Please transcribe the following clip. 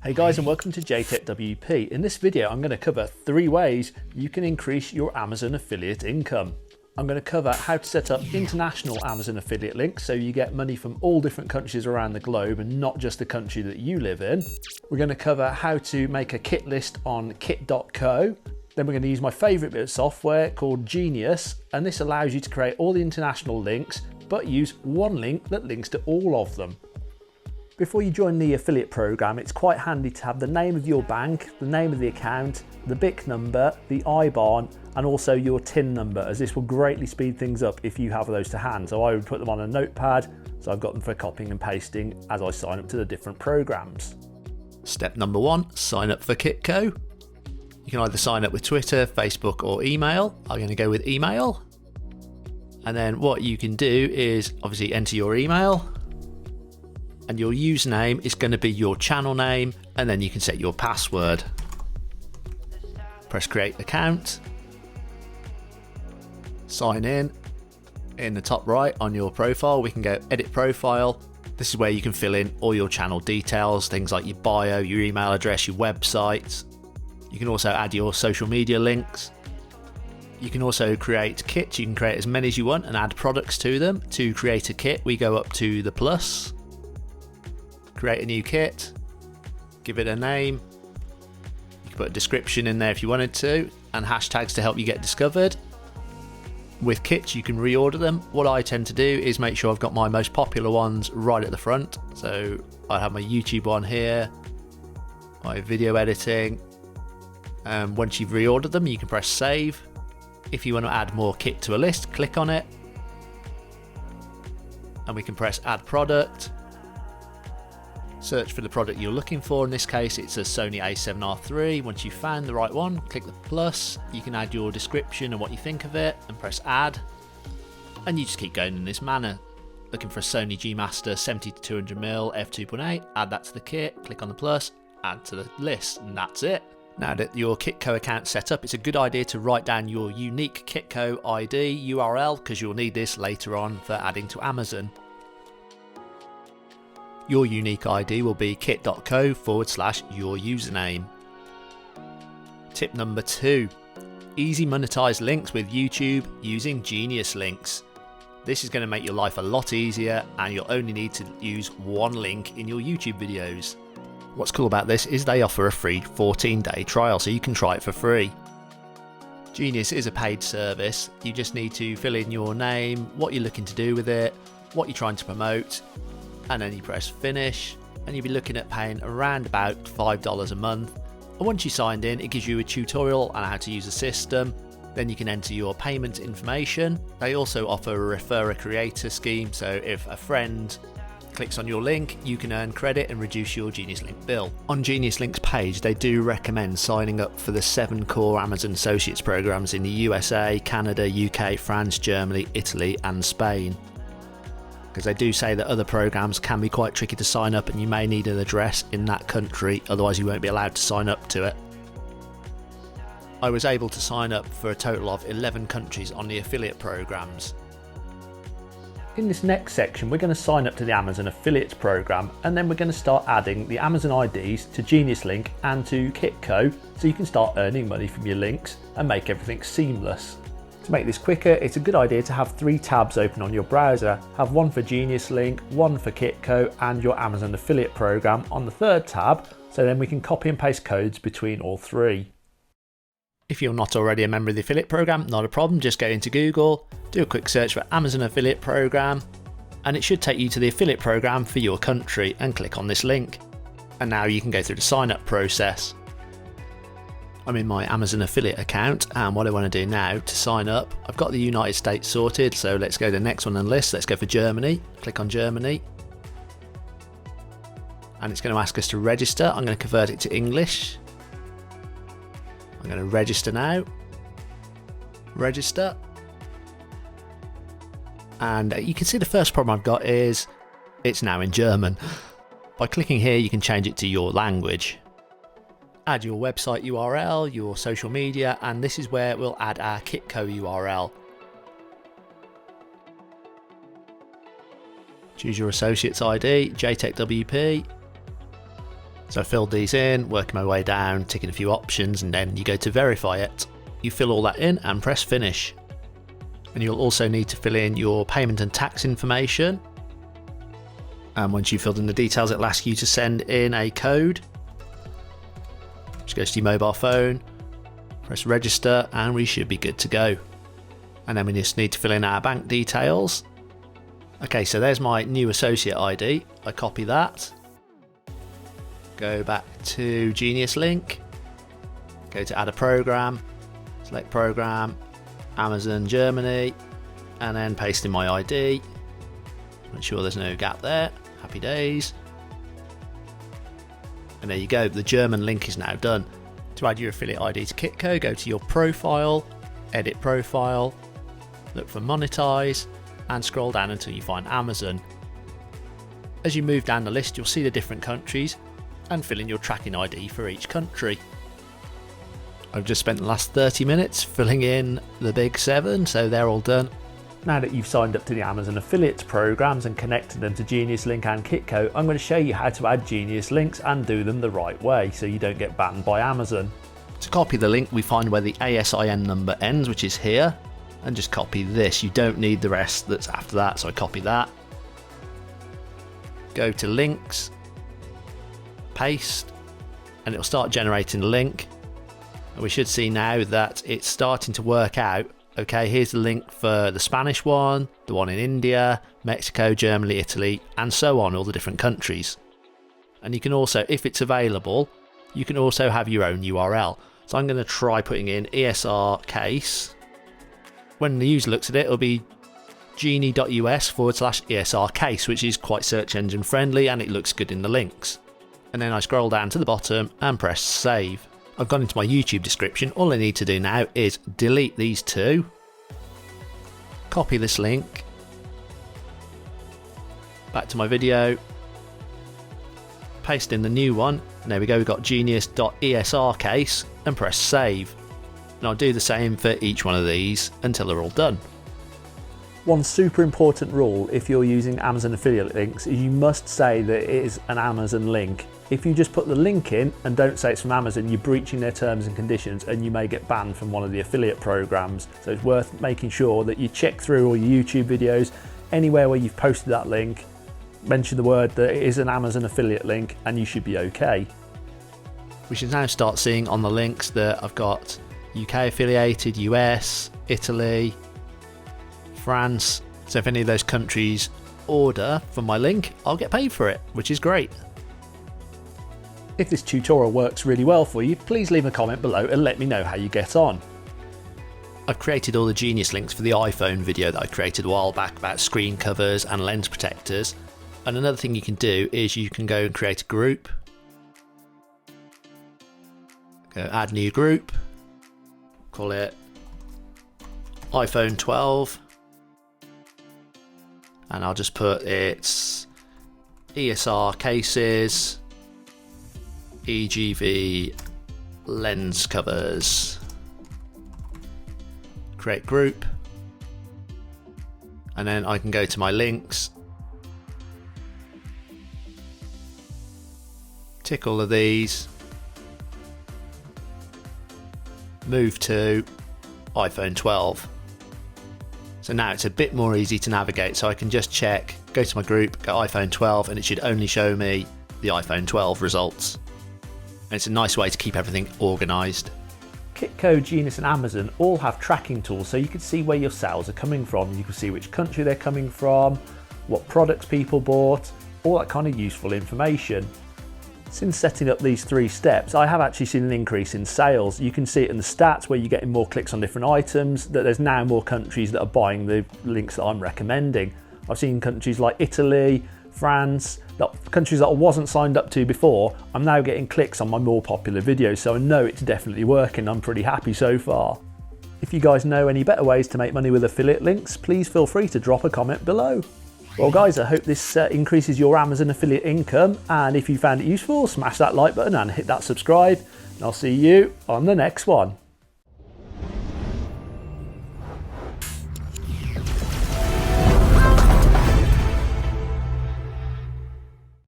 Hey guys, and welcome to JTech WP. In this video, I'm going to cover 3 ways you can increase your Amazon affiliate income. I'm going to cover how to set up international Amazon affiliate links so you get money from all different countries around the globe and not just the country that you live in. We're going to cover how to make a kit list on Kitco. Then we're going to use my favorite bit of software called Genius, and this allows you to create all the international links but use one link that links to all of them. Before you join the affiliate program, it's quite handy to have the name of your bank, the name of the account, the BIC number, the IBAN, and also your TIN number, as this will greatly speed things up if you have those to hand. So I would put them on a notepad, so I've got them for copying and pasting as I sign up to the different programs. Step number 1, sign up for Kitco. You can either sign up with Twitter, Facebook, or email. I'm going to go with email. And then what you can do is obviously enter your email. And your username is going to be your channel name, and then you can set your password. Press create account. Sign in. In the top right on your profile, we can go edit profile. This is where you can fill in all your channel details, things like your bio, your email address, your website. You can also add your social media links. You can also create kits. You can create as many as you want and add products to them. To create a kit, we go up to the plus. Create a new kit, give it a name. You can put a description in there if you wanted to, and hashtags to help you get discovered. With kits, you can reorder them. What I tend to do is make sure I've got my most popular ones right at the front. So I have my YouTube one here, my video editing. Once you've reordered them, you can press save. If you want to add more kit to a list, click on it. And we can press add product. Search for the product you're looking for. In this case, it's a Sony a7R III. Once you've found the right one, click the plus. You can add your description and what you think of it and press add. And you just keep going in this manner. Looking for a Sony G Master 70-200mm f2.8, add that to the kit, click on the plus, add to the list, and that's it. Now that your Kitco account's set up, it's a good idea to write down your unique Kitco ID URL, because you'll need this later on for adding to Amazon. Your unique ID will be kit.co/your username. Tip number 2. Easy monetize links with YouTube using Genius links. This is going to make your life a lot easier, and you'll only need to use one link in your YouTube videos. What's cool about this is they offer a free 14-day trial, so you can try it for free. Genius is a paid service. You just need to fill in your name, what you're looking to do with it, what you're trying to promote, and then you press finish, and you'll be looking at paying around about $5 a month. And once you're signed in, it gives you a tutorial on how to use the system. Then you can enter your payment information. They also offer a refer a creator scheme, so if a friend clicks on your link, you can earn credit and reduce your Genius Link bill. On Genius Link's page, they do recommend signing up for the 7 core Amazon Associates programs in the USA, Canada, UK, France, Germany, Italy, and Spain. Because they do say that other programs can be quite tricky to sign up, and you may need an address in that country, otherwise you won't be allowed to sign up to it. I was able to sign up for a total of 11 countries on the affiliate programs. In this next section, we're going to sign up to the Amazon Affiliates program, and then we're going to start adding the Amazon IDs to Genius Link and to Kitco, so you can start earning money from your links and make everything seamless. To make this quicker, it's a good idea to have 3 tabs open on your browser. Have one for Genius Link, one for Kitco, and your Amazon affiliate program on the 3rd tab, so then we can copy and paste codes between all 3. If you're not already a member of the affiliate program, not a problem, just go into Google, do a quick search for Amazon affiliate program, and it should take you to the affiliate program for your country, and click on this link. And now you can go through the sign up process. I'm in my Amazon affiliate account, and what I want to do now to sign up, I've got the United States sorted, so let's go to the next one on the list. Let's go for Germany. Click on Germany. And it's going to ask us to register. I'm going to convert it to English. I'm going to register now. Register. And you can see the first problem I've got is it's now in German. By clicking here, you can change it to your language. Add your website URL, your social media, and this is where we'll add our Kitco URL. Choose your associate's ID, JTech WP. So I filled these in, working my way down, ticking a few options, and then you go to verify it. You fill all that in and press finish. And you'll also need to fill in your payment and tax information. And once you've filled in the details, it'll ask you to send in a code. Just goes to your mobile phone, press register, and we should be good to go. And then we just need to fill in our bank details. Okay, so there's my new associate ID. I copy that. Go back to Genius Link. Go to add a program. Select program. Amazon Germany. And then paste in my ID. Make sure there's no gap there. Happy days. And there you go. The German link is now done. To add your affiliate ID to Kitco, go to your profile. Edit profile. Look for monetize. And scroll down until you find Amazon. As you move down the list, you'll see the different countries and fill in your tracking ID for each country. I've just spent the last 30 minutes filling in the big 7, so they're all done. Now that you've signed up to the Amazon affiliates programs and connected them to Genius Link and Kitco, I'm going to show you how to add Genius links and do them the right way so you don't get banned by Amazon. To copy the link, we find where the ASIN number ends, which is here, and just copy this. You don't need the rest that's after that, so I copy that. Go to links, paste, and it'll start generating the link. And we should see now that it's starting to work out. Okay, here's the link for the Spanish one, the one in India, Mexico, Germany, Italy, and so on, all the different countries. And you can also, if it's available, you can also have your own URL. So I'm going to try putting in ESR case. When the user looks at it, it'll be genie.us/ESR case, which is quite search engine friendly and it looks good in the links. And then I scroll down to the bottom and press save. I've gone into my YouTube description. All I need to do now is delete these two, copy this link, back to my video, paste in the new one, and there we go, we've got genius.esr case, and press save. And I'll do the same for each one of these until they're all done. One super important rule if you're using Amazon affiliate links is you must say that it is an Amazon link. If you just put the link in and don't say it's from Amazon, you're breaching their terms and conditions and you may get banned from one of the affiliate programs. So it's worth making sure that you check through all your YouTube videos, anywhere where you've posted that link, mention the word that it is an Amazon affiliate link and you should be okay. We should now start seeing on the links that I've got UK affiliated, US, Italy, France. So if any of those countries order from my link, I'll get paid for it, which is great. If this tutorial works really well for you, please leave a comment below and let me know how you get on. I've created all the Genius links for the iPhone video that I created a while back about screen covers and lens protectors. And another thing you can do is you can go and create a group. Go add new group. Call it iPhone 12. And I'll just put its ESR cases, EGV lens covers, create group, and then I can go to my links, tick all of these, move to iPhone 12. So now it's a bit more easy to navigate, so I can just check, go to my group, go iPhone 12, and it should only show me the iPhone 12 results. And it's a nice way to keep everything organised. Kitco, Genius and Amazon all have tracking tools so you can see where your sales are coming from. You can see which country they're coming from, what products people bought, all that kind of useful information. Since setting up these 3 steps, I have actually seen an increase in sales. You can see it in the stats where you're getting more clicks on different items, that there's now more countries that are buying the links that I'm recommending. I've seen countries like Italy, France, countries that I wasn't signed up to before. I'm now getting clicks on my more popular videos, so I know it's definitely working. I'm pretty happy so far. If you guys know any better ways to make money with affiliate links, please feel free to drop a comment below. Well guys, I hope this increases your Amazon affiliate income, and if you found it useful, smash that like button and hit that subscribe, and I'll see you on the next one.